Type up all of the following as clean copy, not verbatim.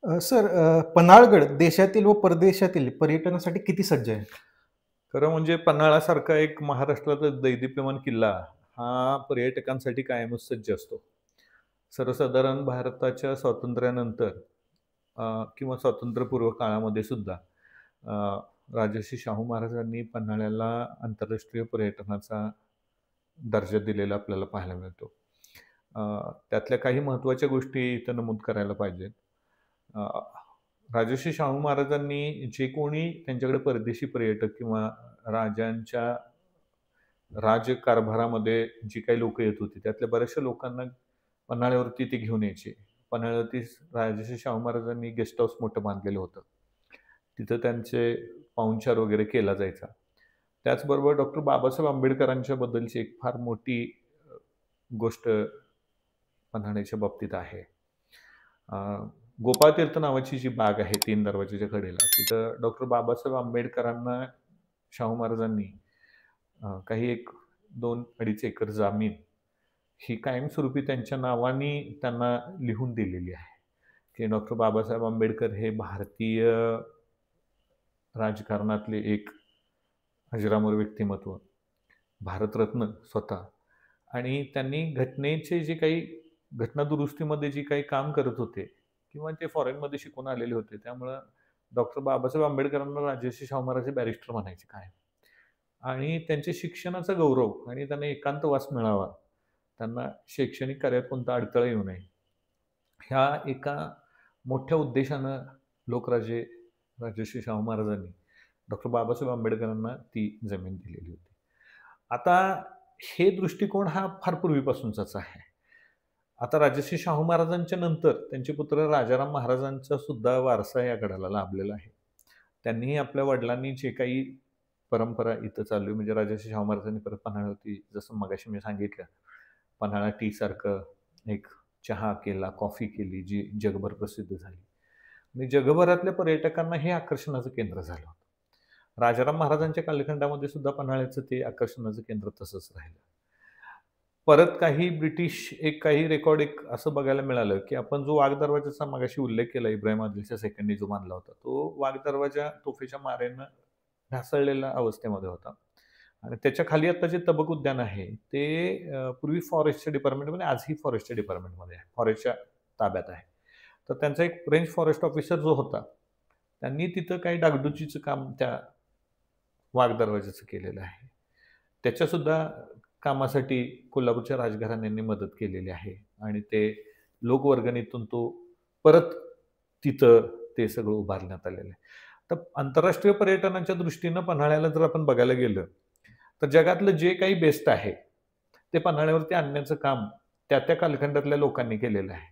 Sir, Panhalgad देशातील व परदेशातील पर्यटनासाठी किती सज्ज आहे? खरं म्हणजे पन्हाळासारखा एक महाराष्ट्राचा दैदिप्यमान किल्ला हा पर्यटकांसाठी कायमच सज्ज असतो. सर्वसाधारण भारताच्या स्वातंत्र्यानंतर किंवा स्वातंत्र्यपूर्व काळामध्ये सुद्धा अ, राजर्षी शाहू महाराजांनी पन्हाळ्याला आंतरराष्ट्रीय पर्यटनाचा दर्जा दिलेला आपल्याला पाहायला मिळतो. अ, त्यातल्या काही महत्त्वाच्या गोष्टी इथं नमूद करायला पाहिजेत. अ, राजर्षी शाहू महाराजांनी जे कोणी त्यांच्याकडे परदेशी पर्यटक किंवा राजांच्या राज्यकारभारामध्ये जी काही लोकं येत होती, त्यातल्या बऱ्याचशा लोकांना पन्हाळ्यावरती ते घेऊन यायचे. पन्हाळ्यावरती राजर्षी शाहू महाराजांनी गेस्ट हाऊस मोठं बांधलेलं होतं. तिथं त्यांचे पाहुणचार वगैरे केला जायचा. त्याचबरोबर डॉक्टर बाबासाहेब आंबेडकरांच्या बद्दलची एक फार मोठी अ, गोष्ट पन्हाळ्याच्या बाबतीत आहे. अ, गोपाळ तीर्थ नावाची जी बाग आहे 3 दरवाजेच्या कडेला, तिथं डॉक्टर बाबासाहेब आंबेडकरांना शाहू महाराजांनी काही एक 2-2.5 एकर जमीन ही कायमस्वरूपी त्यांच्या नावाने त्यांना लिहून दिलेली आहे, की डॉक्टर बाबासाहेब आंबेडकर हे भारतीय राजकारणातले एक अजरामर व्यक्तिमत्व, भारतरत्न स्वतः आणि त्यांनी घटनेचे जे काही घटना दुरुस्तीमध्ये जे काही काम करत होते किंवा ते फॉरेनमध्ये शिकून आलेले होते. त्यामुळं डॉक्टर बाबासाहेब आंबेडकरांना राजर्षी शाहू महाराज हे बॅरिस्टर म्हणायचे कायम. आणि त्यांच्या शिक्षणाचा गौरव आणि त्यांना एकांतवास मिळावा, त्यांना शैक्षणिक कार्यात कोणता अडथळा येऊ नये, ह्या एका मोठ्या उद्देशानं लोकराजे राजर्षी शाहू महाराजांनी डॉक्टर बाबासाहेब आंबेडकरांना ती जमीन दिलेली होती. आता हे दृष्टिकोन हा फार पूर्वीपासूनचाच आहे. आता राजर्षी शाहू महाराजांच्या नंतर त्यांचे पुत्र राजाराम महाराजांचा सुद्धा वारसा या गडाला लाभलेला आहे. त्यांनीही आपल्या वडिलांनी जे काही परंपरा इथं चालू आहे, म्हणजे राजर्षी शाहू महाराजांनी परत पन्हाळ्यावरती जसं मगाशी मी सांगितलं, पन्हाळा टीसारखं एक चहा केला, कॉफी केली, जी जगभर प्रसिद्ध झाली आणि जगभरातल्या पर्यटकांना हे आकर्षणाचं केंद्र झालं होतं. राजाराम महाराजांच्या कालखंडामध्ये सुद्धा पन्हाळ्याचं ते आकर्षणाचं केंद्र तसंच राहिलं. परत काही काही रेकॉर्ड एक असं बघायला मिळालं, की आपण जो वाघ मगाशी उल्लेख केला इब्राहिम आदिलच्या सेकंडनी जो बांधला होता, तो वाघ तोफेच्या मारेनं ढासळलेल्या अवस्थेमध्ये होता. आणि त्याच्या खाली आता जे तबक उद्यान आहे, ते पूर्वी फॉरेस्टच्या डिपार्टमेंटमध्ये आजही फॉरेस्टच्या डिपार्टमेंटमध्ये आहे. फॉरेस्टच्या ताब्यात आहे. तर त्यांचा एक रेंज फॉरेस्ट ऑफिसर जो होता, त्यांनी तिथं काही डागडुजीचं काम त्या वाघ दरवाजाचं केलेलं आहे. त्याच्यासुद्धा कामासाठी कोल्हापूरच्या राजघराण्यांनी मदत केलेली आहे आणि ते लोकवर्गणीतून तो परत तिथं ते सगळं उभारण्यात आलेलं आहे. तर आंतरराष्ट्रीय पर्यटनाच्या दृष्टीनं पन्हाळ्याला जर आपण बघायला गेलं, तर जगातलं जे काही बेस्ट आहे, ते पन्हाळ्यावरती आणण्याचं काम त्या कालखंडातल्या लोकांनी केलेलं आहे.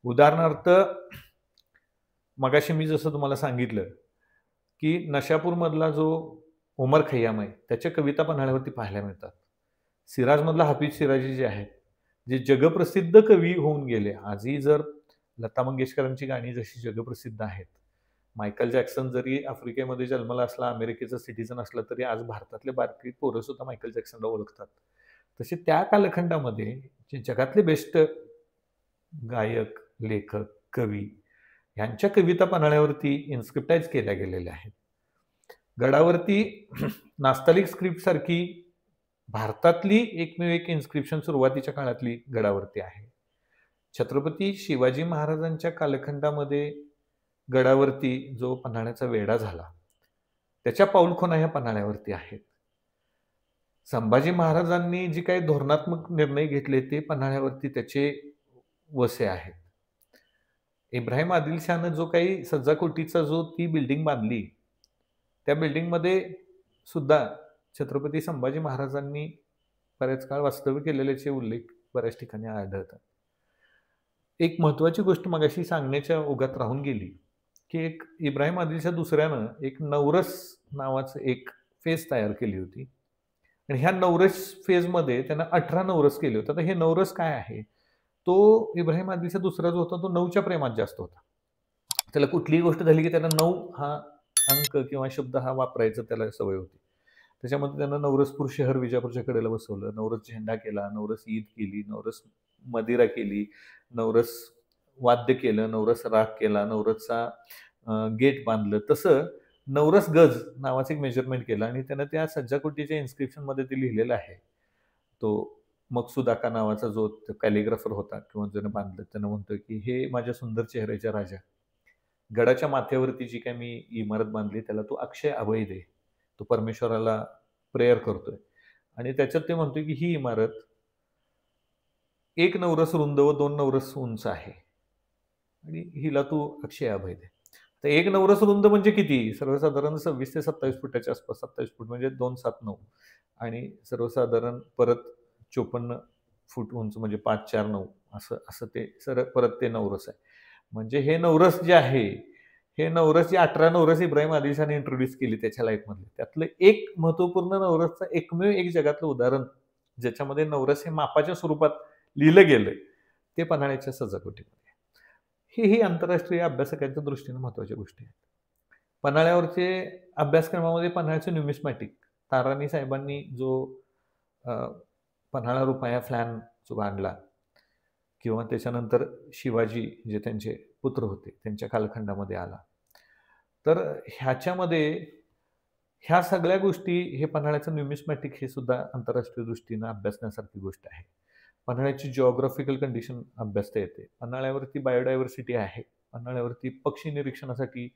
उदाहरणार्थ, मगाशी मी जसं तुम्हाला सांगितलं, की नशापूरमधला जो उमर खय्याम आहे, त्याच्या कविता पन्हाळ्यावरती पाहायला मिळतात. सिराजमधला हाफिज सिराजी जे आहेत, जे जगप्रसिद्ध कवी होऊन गेले. आजही जर लता मंगेशकरांची गाणी जशी जगप्रसिद्ध आहेत, मायकल जॅक्सन जरी आफ्रिकेमध्ये जन्मला असला, अमेरिकेचा सिटिझन असला, तरी आज भारतातले बारकी पोरं सुद्धा मायकल जॅक्सनला ओळखतात. तसे त्या कालखंडामध्ये जे जगातले बेस्ट गायक, लेखक, कवी ह्यांच्या कविता पन्हाळ्यावरती इन्स्क्रिप्टाइज केल्या गेलेल्या आहेत. गडावरती नास्तालिक स्क्रिप्टसारखी भारतातली एकमेव एक इन्स्क्रिप्शन सुरुवातीच्या काळातली गडावरती आहे. छत्रपती शिवाजी महाराजांच्या कालखंडामध्ये गडावरती जो पन्हाळ्याचा वेढा झाला, त्याच्या पाऊलखुणा ह्या पन्हाळ्यावरती आहेत. संभाजी महाराजांनी जे काही धोरणात्मक निर्णय घेतले, ते पन्हाळ्यावरती त्याचे वसे आहेत. इब्राहिम आदिलशाहनं जो काही सज्जाकोटीचा जो ती बिल्डिंग बांधली, त्या बिल्डिंगमध्ये सुद्धा छत्रपती संभाजी महाराजांनी बऱ्याच काळ वास्तव्य केलेल्याचे उल्लेख बऱ्याच ठिकाणी आढळतात. एक महत्त्वाची गोष्ट मगाशी सांगण्याच्या ओघात राहून गेली, की एक इब्राहिम आदिलशाह दुसऱ्यानं एक नवरस नावाचं एक फेज तयार केली होती आणि ह्या नवरस फेजमध्ये त्यानं 18 नवरस केले होते. आता हे नवरस काय आहे? तो इब्राहिम आदिलशाह दुसरा जो होता, तो 9च्या प्रेमात जास्त होता. त्याला कुठलीही गोष्ट झाली, की त्याला 9 हा अंक किंवा शब्द हा वापरायचा त्याला सवय होती. त्याच्यामध्ये त्यानं नवरसपूर शहर विजापूरच्या कडेला बसवलं, नवरस झेंडा केला, नवरस ईद केली, नवरस मदिरा केली, नवरस वाद्य केलं, नवरस राग केला, नवरसचा गेट बांधलं. तसं नवरस गज नावाचं एक मेजरमेंट केलं आणि त्यानं त्या सज्जाकोटीच्या इन्स्क्रिप्शनमध्ये ते लिहिलेलं आहे. तो मकसूद आका नावाचा जो कॅलिग्राफर होता किंवा ज्यानं बांधलं, त्यानं म्हणतोय, की "हे माझ्या सुंदर चेहऱ्याच्या राजा, गडाच्या माथ्यावरती जी काही मी इमारत बांधली, त्याला तू अक्षय अभय दे." तो परमेश्वराला प्रेयर करतोय आणि त्याच्यात ते म्हणतोय, की "ही इमारत 1 नवरस रुंद व 2 नवरस उंच आहे आणि हिला तू अक्षय अभय दे." तर 1 नवरस रुंद म्हणजे किती? सर्वसाधारण 26 ते 27 फुटाच्या आसपास. 27 फूट म्हणजे 279 आणि सर्वसाधारण परत 54 फूट उंच म्हणजे 549 असं असं ते परत ते नवरस आहे. म्हणजे हे नवरस जे आहे, हे नवरस जे 18 नवरस इब्राहिम आदिलशाहने इंट्रोड्यूस केली त्याच्या लाईफमधले. त्यातलं एक महत्त्वपूर्ण नवरसचं एकमेव एक जगातलं उदाहरण, ज्याच्यामध्ये नवरस हे मापाच्या स्वरूपात लिहिलं गेलंय, ते पन्हाळ्याच्या सजावटीमध्ये. ही आंतरराष्ट्रीय अभ्यासकांच्या दृष्टीने महत्त्वाच्या गोष्टी आहेत. पन्हाळ्यावरचे अभ्यासक्रमामध्ये पन्हाळ्याचं न्यूमिस्मॅटिक ताराणी साहेबांनी जो अ, पन्हाळा रुपया फ्लॅन जो आणला किंवा त्याच्यानंतर शिवाजी जे त्यांचे पुत्र होते त्यांच्या कालखंडामध्ये आला. तर ह्याच्यामध्ये ह्या सगळ्या गोष्टी हे पन्हाळ्याचं न्यूमिस्मॅटिक हे सुद्धा आंतरराष्ट्रीय दृष्टीनं अभ्यासण्यासारखी गोष्ट आहे. पन्हाळ्याची जिओग्राफिकल कंडिशन अभ्यासता येते. पन्हाळ्यावरती बायोडायव्हर्सिटी आहे. पन्हाळ्यावरती पक्षी निरीक्षणासाठी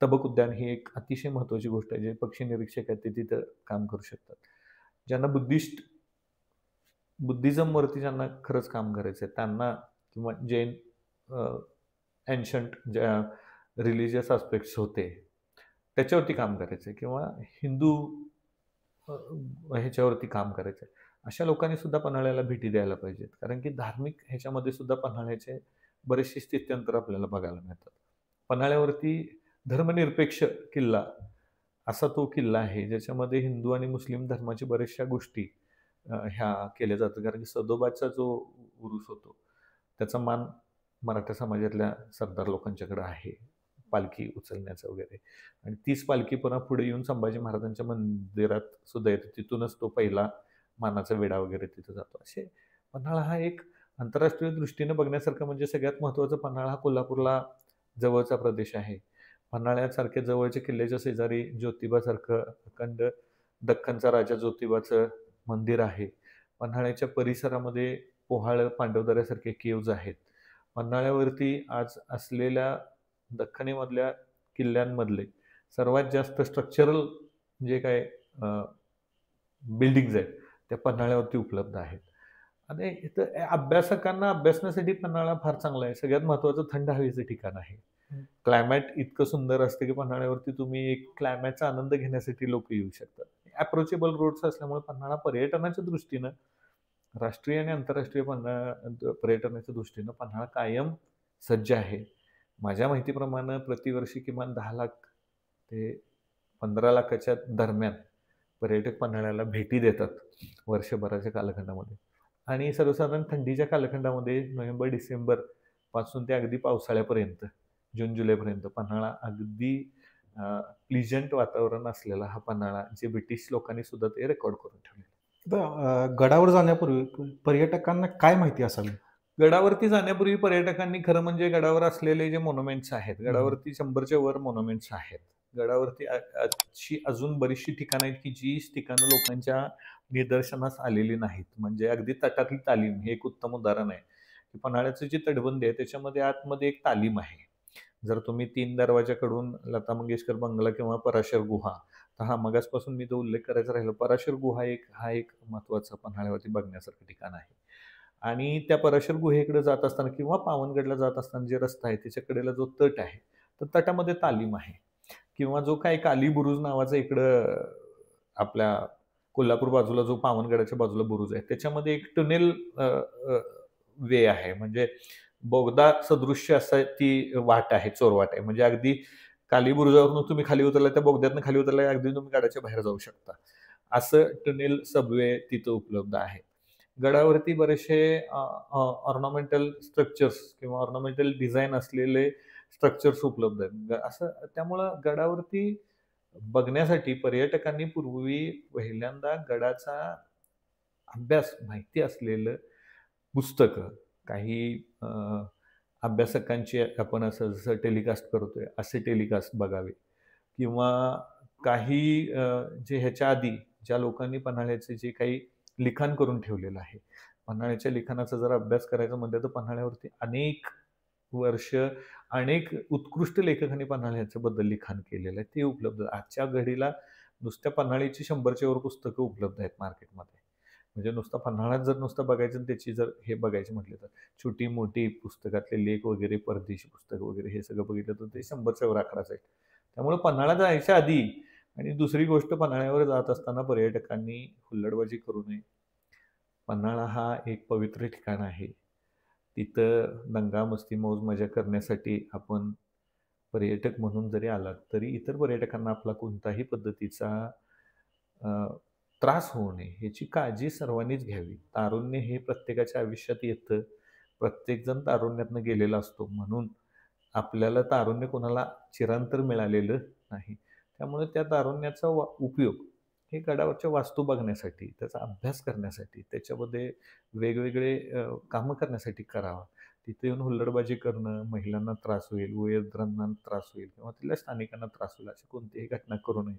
तबक उद्यान ही एक अतिशय महत्त्वाची गोष्ट आहे. जे पक्षी निरीक्षक आहेत ते तिथं काम करू शकतात. ज्यांना बुद्धिझमवरती ज्यांना खरंच काम करायचं आहे त्यांना किंवा जैन एन्शंट ज्या रिलिजियस आस्पेक्ट्स होते त्याच्यावरती काम करायचं आहे किंवा हिंदू ह्याच्यावरती काम करायचं आहे. अशा लोकांनी सुद्धा पन्हाळ्याला भेटी द्यायला पाहिजेत. कारण की धार्मिक ह्याच्यामध्ये सुद्धा पन्हाळ्याचे बरेचसे स्थित्यंतर आपल्याला बघायला मिळतात. पन्हाळ्यावरती धर्मनिरपेक्ष किल्ला असा तो किल्ला आहे, ज्याच्यामध्ये हिंदू आणि मुस्लिम धर्माच्या बऱ्याचशा गोष्टी ह्या केल्या जातात. कारण की सदोबाचा जो उरूस होतो, त्याचा मान मराठा समाजातल्या सरदार लोकांच्याकडे आहे. पालखी उचलण्याचं वगैरे आणि तीच पालखी पुन्हा पुढे येऊन संभाजी महाराजांच्या मंदिरात सुद्धा येते. तिथूनच तो पहिला मानाचा वेढा वगैरे तिथं जातो. असे पन्हाळा हा एक आंतरराष्ट्रीय दृष्टीने बघण्यासारखा म्हणजे सगळ्यात महत्त्वाचं पन्हाळा हा कोल्हापूरला जवळचा प्रदेश आहे. पन्हाळ्यासारख्या जवळच्या किल्ल्याच्या शेजारी ज्योतिबासारखं अखंड दख्खनचा राजा ज्योतिबाचं मंदिर आहे. पन्हाळ्याच्या परिसरामध्ये पोहाळ, पांडवदऱ्यासारखे केव्ज आहेत. पन्हाळ्यावरती आज असलेल्या दख्खनीमधल्या किल्ल्यांमधले सर्वात जास्त स्ट्रक्चरल जे काही बिल्डिंग्ज आहेत, त्या पन्हाळ्यावरती उपलब्ध आहेत. आणि इथं अभ्यासकांना अभ्यासण्यासाठी पन्हाळा फार चांगला आहे. सगळ्यात महत्त्वाचं थंड हवेचं ठिकाण आहे. क्लायमेट इतकं सुंदर असतं, की पन्हाळ्यावरती तुम्ही एक क्लायमेटचा आनंद घेण्यासाठी लोकं येऊ शकतात. अप्रोचेबल रोड्स असल्यामुळे पन्हाळा पर्यटनाच्या दृष्टीनं, राष्ट्रीय आणि आंतरराष्ट्रीय पर्यटनाच्या दृष्टीनं पन्हाळा कायम सज्ज आहे. माझ्या माहितीप्रमाणे प्रतिवर्षी किमान 10,00,000 ते 15,00,000च्या दरम्यान पर्यटक पन्हाळ्याला भेटी देतात वर्षभराच्या कालखंडामध्ये. आणि सर्वसाधारण थंडीच्या कालखंडामध्ये नोव्हेंबर, डिसेंबर पासून ते अगदी पावसाळ्यापर्यंत, जून, जुलैपर्यंत पन्हाळा अगदी प्लीजंट वातावरण असलेला हा पन्हाळा, जे ब्रिटिश लोकांनी सुद्धा ते रेकॉर्ड करून ठेवलेलं. तर गडावर जाण्यापूर्वी पर्यटकांना काय माहिती असावी? गडावरती जाण्यापूर्वी पर्यटकांनी खरं म्हणजे गडावर असलेले जे मॉन्युमेंट्स आहेत, गडावरती 100च्या वर मॉन्युमेंट्स आहेत. गडावरती अशी अजून बरीचशी ठिकाणं आहेत, की जी ठिकाणं लोकांच्या निदर्शनास आलेली नाहीत. म्हणजे अगदी तटातली तालीम हे एक उत्तम उदाहरण आहे, की पन्हाळ्याचं जी तटबंदी आहे त्याच्यामध्ये आतमध्ये एक तालीम आहे. जर तुम्ही 3 दरवाजाकडून लता मंगेशकर बंगला किंवा पराशर गुहा, तर हा मगाचपासून मी जो उल्लेख करायचा राहिलो, पराशर गुहा हा एक महत्त्वाचा पन्हाळ्यावरती बघण्यासारखं ठिकाण आहे. आणि त्या पराशर गुहेकडे जात असताना किंवा पावनगडला जात असताना जे रस्ता आहे त्याच्या कडेला जो तट आहे, तर तटामध्ये तालीम आहे किंवा जो काही काली बुरुज नावाचा इकडं आपल्या कोल्हापूर बाजूला जो पावनगडाच्या बाजूला बुरुज आहे, त्याच्यामध्ये एक टनेल वे आहे. म्हणजे बोगदा सदृश्य असं ती वाट आहे, चोरवाट आहे. म्हणजे अगदी काली बुरुजावरून तुम्ही खाली उतरला, त्या बोगद्यातनं खाली उतरला, अगदी तुम्ही गडाच्या बाहेर जाऊ शकता. असं टनेल सबवे तिथं उपलब्ध आहे. गडावरती बरेचसे ऑर्नामेंटल स्ट्रक्चर्स किंवा ऑर्नामेंटल डिझाइन असलेले स्ट्रक्चर्स उपलब्ध आहेत. असं त्यामुळं गडावरती बघण्यासाठी पर्यटकांनी पूर्वी पहिल्यांदा गडाचा अभ्यास, माहिती असलेलं पुस्तकं, काही अभ्यासकांची आपण असं जसं टेलिकास्ट करतोय असे टेलिकास्ट बघावे किंवा काही जे ह्याच्या आधी ज्या लोकांनी पन्हाळ्याचे जे काही लिखाण करून ठेवलेलं आहे, पन्हाळ्याच्या लिखाणाचा जर अभ्यास करायचा म्हटलं तर पन्हाळ्यावरती अनेक वर्ष अनेक उत्कृष्ट लेखकांनी पन्हाळ्याच्याबद्दल लिखाण केलेलं आहे. ते उपलब्ध आजच्या घडीला नुसत्या पन्हाळ्याची 100च्या वर पुस्तकं उपलब्ध आहेत मार्केटमध्ये. म्हणजे नुसता पन्हाळाच जर नुसतं बघायचं आणि त्याची जर हे बघायची म्हटली तर छोटी-मोठी पुस्तकातले लेख वगैरे, परदेशी पुस्तकं वगैरे हे सगळं बघितलं तर ते 100च्या वर आकडाच आहे. त्यामुळे पन्हाळा जायच्या आधी आणि दुसरी गोष्ट पन्हाळ्यावर जात असताना पर्यटकांनी हुल्लडबाजी करू नये. पन्हाळा हा एक पवित्र ठिकाण आहे. तिथं दंगा, मस्ती, मौज मजा करण्यासाठी आपण पर्यटक म्हणून जरी आलात, तरी इतर पर्यटकांना आपला कोणताही पद्धतीचा अ, त्रास होऊ नये याची काळजी सर्वांनीच घ्यावी. तारुण्य हे प्रत्येकाच्या आयुष्यात येतं. प्रत्येकजण तारुण्यातनं गेलेला असतो. म्हणून आपल्याला तारुण्य कोणाला चिरंतर मिळालेलं नाही. त्यामुळे त्या तारुण्याचा उपयोग हे गडावरच्या वास्तू बघण्यासाठी, त्याचा अभ्यास करण्यासाठी, त्याच्यामध्ये वेगवेगळे कामं करण्यासाठी करावा. तिथे येऊन हुल्लडबाजी करणं, महिलांना त्रास होईल, वयोवृद्धांना त्रास होईल किंवा तिथल्या स्थानिकांना त्रास होईल अशी कोणतीही घटना करू नये.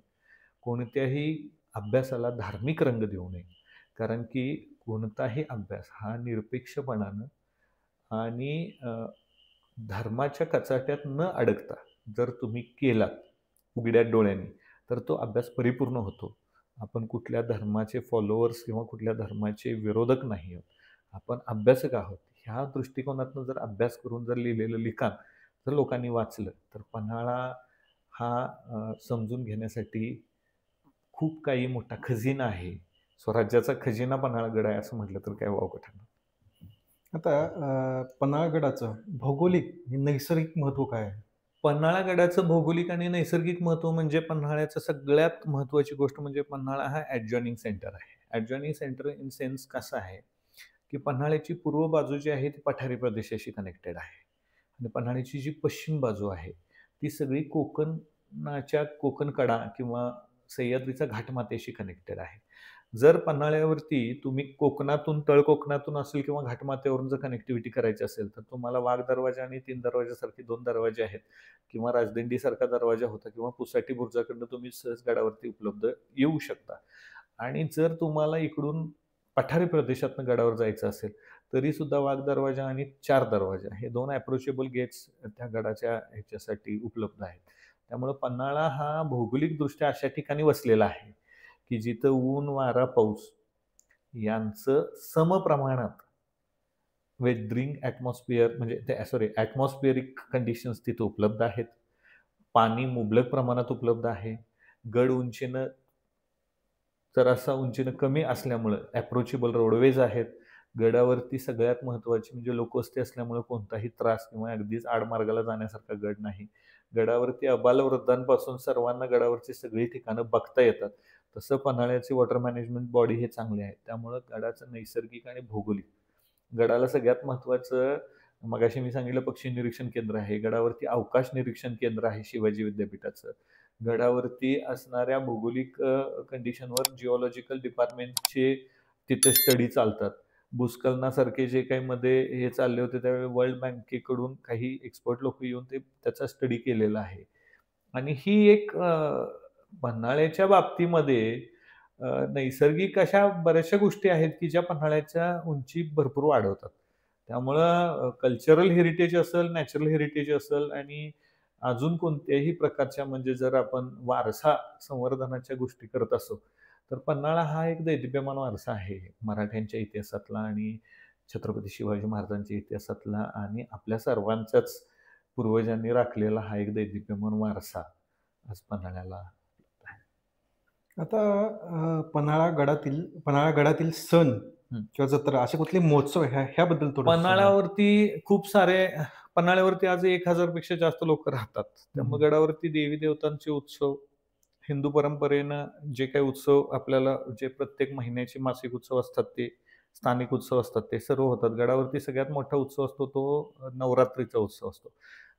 कोणत्याही अभ्यासाला धार्मिक रंग देऊ नये. कारण की कोणताही अभ्यास हा निरपेक्षपणानं आणि धर्माच्या कचाट्यात न अडकता जर तुम्ही केलात उघड्या डोळ्यांनी, तर तो अभ्यास परिपूर्ण होतो. आपण कुठल्या धर्माचे फॉलोअर्स किंवा कुठल्या धर्माचे विरोधक नाही आहोत. आपण अभ्यासक आहोत. ह्या दृष्टिकोनातनं जर अभ्यास करून जर लिहिलेलं लिखाण जर लोकांनी वाचलं, तर पन्हाळा हा समजून घेण्यासाठी खूप काही मोठा खजिना आहे. स्वराज्याचा खजिना पन्हाळगड आहे असं म्हटलं तर काय वावगं ठरणार. आता पन्हाळगडाचं भौगोलिक आणि नैसर्गिक महत्त्व काय आहे? पन्हाळगडाचं भौगोलिक आणि नैसर्गिक महत्त्व म्हणजे पन्हाळ्याचं सगळ्यात महत्त्वाची गोष्ट म्हणजे पन्हाळा हा ॲडजॉइनिंग सेंटर आहे. ॲडजॉइनिंग सेंटर इन सेन्स कसं आहे, की पन्हाळ्याची पूर्व बाजू जी आहे ती पठारी प्रदेशाशी कनेक्टेड आहे आणि पन्हाळ्याची जी पश्चिम बाजू आहे, ती सगळी कोकणाच्या कोकण कडा किंवा सह्याद्रीच्या घाटमाथ्याशी कनेक्टेड आहे. जर पन्हाळ्यावरती तुम्ही कोकणातून, तळ कोकणातून असेल किंवा घाटमाथ्यावरून जर कनेक्टिव्हिटी करायची असेल, तर तुम्हाला वाघ दरवाजा आणि तीन दरवाजासारखे 2 दरवाजे आहेत किंवा राजदिंडीसारखा दरवाजा होता किंवा पुसाटी बुरुजाकडनं तुम्ही सहज गडावरती उपलब्ध येऊ शकता. आणि जर तुम्हाला इकडून पठारी प्रदेशातनं गडावर जायचं असेल, तरीसुद्धा वाघ दरवाजा आणि 4 दरवाजा हे 2 अप्रोचेबल गेट्स त्या गडाच्या ह्याच्यासाठी उपलब्ध आहेत. त्यामुळं पन्हाळा हा भौगोलिकदृष्ट्या अशा ठिकाणी वसलेला आहे, की जिथं ऊन, वारा, पाऊस यांचं समप्रमाणात वेदरिंग ॲटमॉस्फिअर म्हणजे ते सॉरी ॲटमॉस्फिअरिक कंडिशन्स तिथं उपलब्ध आहेत. पाणी मुबलक प्रमाणात उपलब्ध आहे. गड उंचीनं जरासा उंचीनं कमी असल्यामुळं अप्रोचेबल रोडवेज आहेत. गडावरती सगळ्यात महत्त्वाची म्हणजे लोकवस्ती असल्यामुळं कोणताही त्रास किंवा अगदीच आडमार्गाला जाण्यासारखा गड नाही. गडावरती अबालवृद्धांपासून सर्वांना गडावरची सगळी ठिकाणं बघता येतात. तसं पन्हाळ्याची वॉटर मॅनेजमेंट बॉडी हे चांगले आहे. त्यामुळं गडाचं नैसर्गिक आणि भौगोलिक गडाला सगळ्यात महत्त्वाचं मगाशी मी सांगितलं पक्षी निरीक्षण केंद्र आहे. गडावरती अवकाश निरीक्षण केंद्र आहे शिवाजी विद्यापीठाचं. गडावरती असणाऱ्या भौगोलिक कंडिशनवर जिओलॉजिकल डिपार्टमेंटचे तिथे स्टडी चालतात. भूस्खलनासारखे जे काही मध्ये हे चालले होते त्यावेळी वर्ल्ड बँकेकडून काही एक्सपर्ट लोक येऊन ते त्याचा स्टडी केलेला आहे. आणि ही एक पन्हाळ्याच्या बाबतीमध्ये नैसर्गिक अशा बऱ्याचशा गोष्टी आहेत, की ज्या पन्हाळ्याच्या उंची भरपूर वाढवतात. त्यामुळं कल्चरल हेरिटेज असेल, नॅचरल हेरिटेज असेल आणि अजून कोणत्याही प्रकारच्या म्हणजे जर आपण वारसा संवर्धनाच्या गोष्टी करत असू, तर पन्हाळा हा एक दैदिप्यमान वारसा आहे. मराठ्यांच्या इतिहासातला आणि छत्रपती शिवाजी महाराजांच्या इतिहासातला आणि आपल्या सर्वांच्याच पूर्वजांनी राखलेला हा एक दैदिप्यमान वारसा आज पन्हाळ्याला आहे. आता पन्हाळा गडातील सण हं. किंवा जत्रा असे कुठले महोत्सव ह्याबद्दल थोडं सांगा. पन्हाळ्यावरती खूप सारे पन्हाळ्यावरती आज 1000 पेक्षा जास्त लोक राहतात. त्यामुळे गडावरती देवी देवतांचे उत्सव, हिंदू परंपरेनं जे काही उत्सव आपल्याला जे प्रत्येक महिन्याचे मासिक उत्सव असतात ते, स्थानिक उत्सव असतात ते सर्व होतात. गडावरती सगळ्यात मोठा उत्सव असतो तो नवरात्रीचा उत्सव असतो.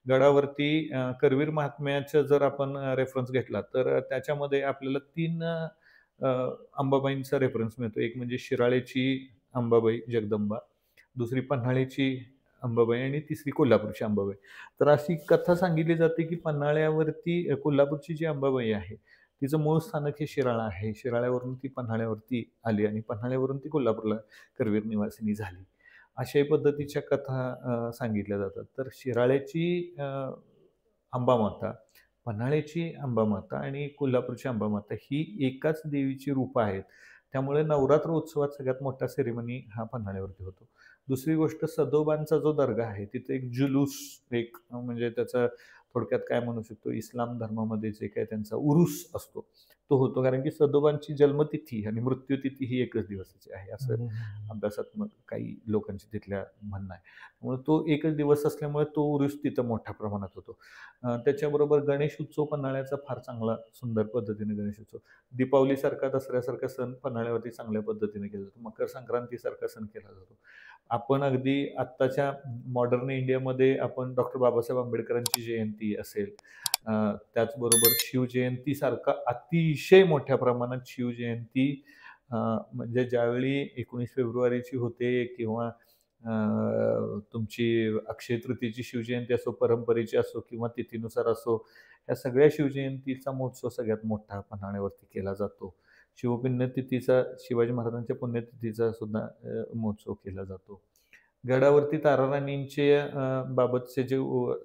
गडावरती करवीर महात्म्याचा जर आपण रेफरन्स घेतला तर त्याच्यामध्ये आपल्याला 3 अंबाबाईंचा रेफरन्स मिळतो. एक म्हणजे शिराळेची अंबाबाई जगदंबा, दुसरी पन्हाळ्याची अंबाबाई आणि तिसरी कोल्हापूरची अंबाबाई. तर अशी कथा सांगितली जाते, की पन्हाळ्यावरती कोल्हापूरची जी अंबाबाई आहे, तिचं मूळ स्थानक हे शिराळा आहे. शिराळ्यावरून ती पन्हाळ्यावरती आली आणि पन्हाळ्यावरून ती कोल्हापूरला करवीर निवासिनी झाली. अशाही पद्धतीच्या कथा सांगितल्या जातात. तर शिराळ्याची अंबामाता, पन्हाळ्याची अंबामाता आणि कोल्हापूरची अंबामाता ही एकाच देवीची रूपं आहेत. त्यामुळे नवरात्र उत्सवात सगळ्यात मोठा सेरेमनी हा पन्हाळ्यावरती होतो. दुसरी गोष्ट सदोबांचा जो दर्गा आहे, तिथे एक जुलूस एक म्हणजे त्याचं थोडक्यात काय म्हणू शकतो, इस्लाम धर्मामध्ये जे काही त्यांचा उरूस असतो, तो होतो. कारण की सदोबांची जन्मतिथी आणि मृत्यूतिथी ही एकच दिवसाची आहे, हं, असं हं, हं, अभ्यासात्मक काही लोकांची तिथल्या म्हणणं आहे. त्यामुळे तो एकच दिवस असल्यामुळे तो उरूस तिथं मोठ्या प्रमाणात होतो. त्याच्याबरोबर गणेश उत्सव पन्हाळ्याचा फार चांगला सुंदर पद्धतीने गणेश उत्सव. दीपावलीसारखा, दसऱ्यासारखा सण पन्हाळ्यावरती चांगल्या पद्धतीने केला जातो. मकर संक्रांतीसारखा सण केला जातो. आपण अगदी आत्ताच्या मॉडर्न इंडियामध्ये आपण डॉक्टर बाबासाहेब आंबेडकरांची जयंती असेल, अ, त्याचबरोबर शिवजयंतीसारखा अतिशय मोठ्या प्रमाणात शिवजयंती अ, म्हणजे ज्यावेळी 19 फेब्रुवारीची होते किंवा तुमची अक्षय तृतीयेची शिवजयंती असो, परंपरेची असो किंवा तिथीनुसार असो, या सगळ्या शिवजयंतीचा महोत्सव सगळ्यात मोठा पन्हाळ्यावरती केला जातो. शिवपुण्यतिथीचा, शिवाजी महाराजांच्या पुण्यतिथीचा सुद्धा महोत्सव केला जातो. गडावरती ताराराणींचे बाबतचे जे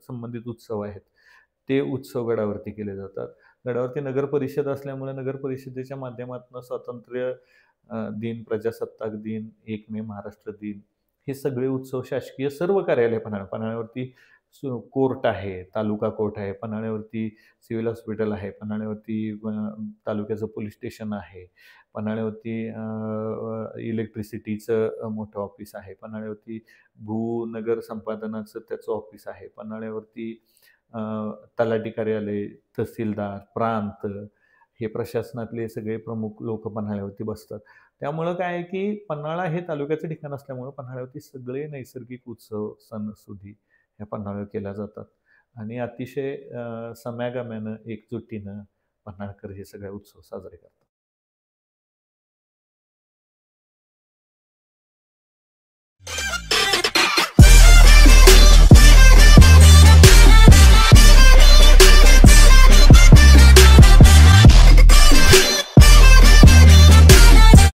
संबंधित उत्सव आहेत, ते उत्सव गडावरती केले जातात. गडावरती नगर परिषद असल्यामुळे नगर परिषदेच्या माध्यमातून स्वातंत्र्य दिन, प्रजासत्ताक दिन, 1 मे महाराष्ट्र दिन, हे सगळे उत्सव शासकीय सर्व कार्यालय पन्हाळ्यावरती कोर्ट आहे, तालुका कोर्ट आहे, पन्हाळ्यावरती सिव्हिल हॉस्पिटल आहे, पन्हाळ्यावरती तालुक्याचं पोलीस स्टेशन आहे, पन्हाळ्यावरती इलेक्ट्रिसिटीचं मोठं ऑफिस आहे, पन्हाळ्यावरती भूनगर संपादनाचं त्याचं ऑफिस आहे, पन्हाळ्यावरती अ, तलाठी कार्यालय, तहसीलदार, प्रांत हे प्रशासनातले सगळे प्रमुख लोक पन्हाळ्यावरती बसतात. त्यामुळं काय आहे, की पन्हाळा हे तालुक्याचं ठिकाण असल्यामुळं पन्हाळ्यावरती सगळे नैसर्गिक उत्सव, सण-सुदी ह्या पन्हाळ्यावर केल्या जातात आणि अतिशय समागमानं, एकजुटीनं पन्हाळकर हे सगळे उत्सव साजरे करतात.